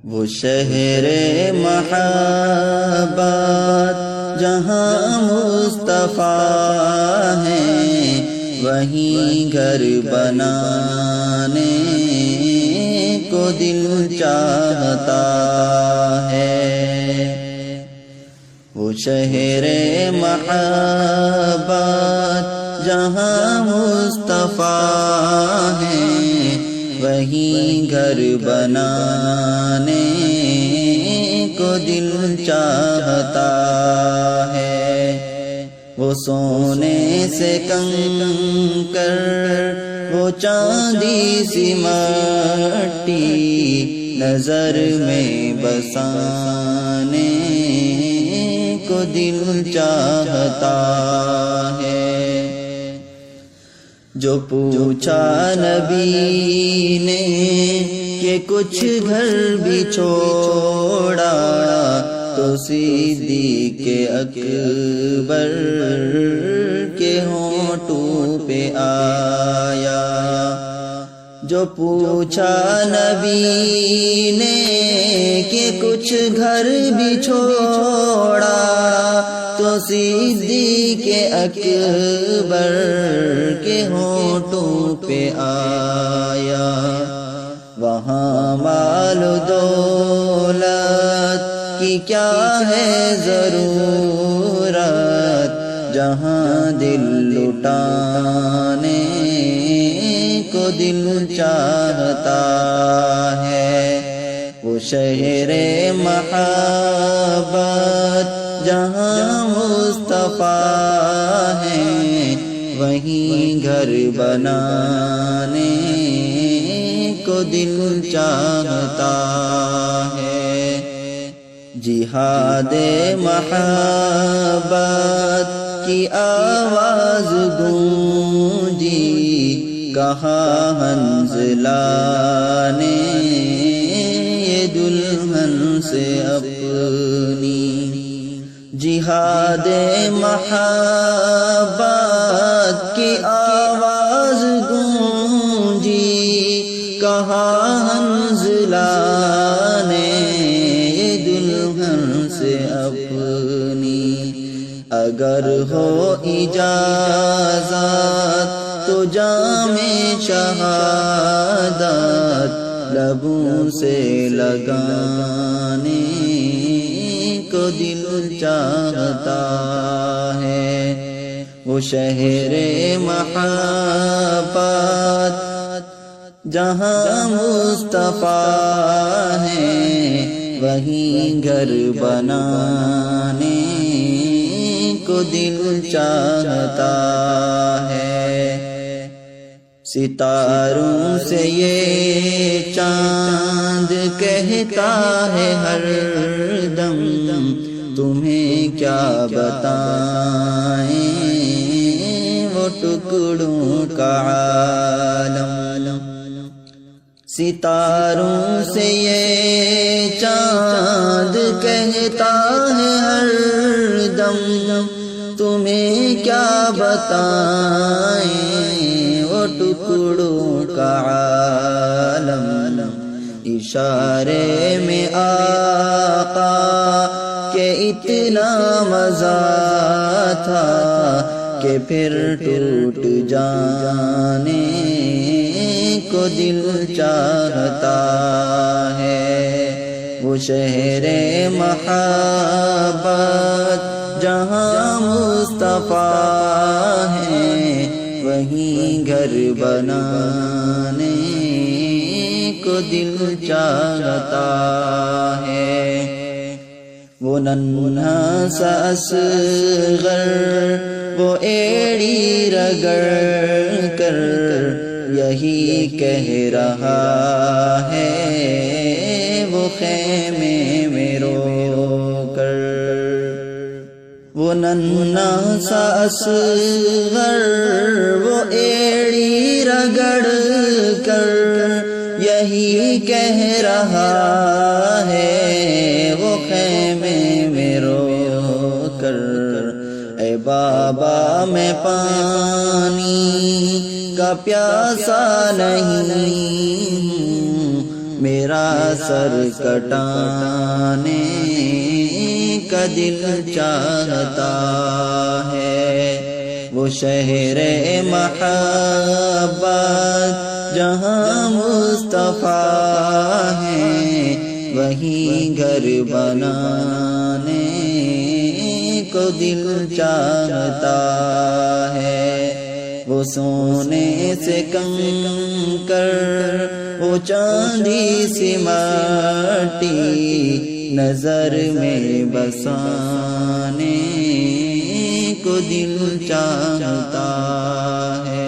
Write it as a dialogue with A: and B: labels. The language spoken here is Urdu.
A: وہ شہر محبت جہاں مصطفیٰ ہیں، وہیں گھر بنانے کو دل چاہتا ہے۔ وہ شہر محبت جہاں مصطفیٰ ہیں، وہیں گھر بنانے کو دل چاہتا ہے۔ وہ سونے سے کنکر، وہ چاندی سی مٹی نظر میں بسانے کو دل چاہتا ہے۔ جو پوچھا نبی نے کہ کچھ گھر بھی چھوڑا، تو صدیق اکبر کے ہونٹوں پہ آیا۔ جو پوچھا نبی نے کہ کچھ گھر بھی چھوڑا، تو صدیق اکبر کے ہونٹوں پہ آیا۔ وہاں مال و دولت کی کیا ہے ضرورت، جہاں دل لٹانے کو دل چاہتا ہے۔ وہ شہر محبت جہاں مصطفیٰ ہیں، وہیں گھر بنانے کو دل چاہتا ہے۔ جہاد محبت کی آواز گونجی، کہاں ہنزلانے یہ دلہن سے اپنی۔ جہاد محبت کی آواز گونجی، کہاں ہنزلانے یہ دلہن سے اپنی۔ اگر ہو اجازت تو جام شہادت لبوں سے لگانے کو دل چاہتا ہے۔ وہ شہر محبت جہاں مصطفیٰ ہیں، وہیں گھر بنانے کو دل چاہتا ہے۔ ستاروں سے یہ چاند کہتا ہے ہر دم، تمہیں کیا بتائیں وہ ٹکڑوں کا عالم۔ ستاروں سے یہ چاند کہتا ہے ہر دم، تمہیں کیا بتائیں وہ ٹکڑوں کا عالم۔ اشارے میں آقا کہ اتنا مزہ تھا کہ پھر ٹوٹ جانے کو دل چاہتا ہے۔ وہ شہر محبت جہاں مصطفیٰ ہیں، وہیں گھر بنانے کو دل چاہتا ہے۔ وہ ننھا سا اصغر وہ ایڑی رگڑ کر یہی کہہ رہا ہے، وہ خیمے میں رو کر۔ وہ ننھا سا اصغر وہ ایڑی رگڑ کر یہی کہہ رہا ہے، وہ خیمے میں رو کر۔ اے بابا میں پانی کا پیاسا نہیں ہوں، میرا سر کٹانے کا دل چاہتا ہے۔ وہ شہر محبت جہاں مصطفیٰ ہے، وہیں گھر بنانے کو دل چاہتا ہے۔ وہ سونے سے کنکر، وہ چاندی سی مٹی نظر میں بسانے کو دل چاہتا ہے۔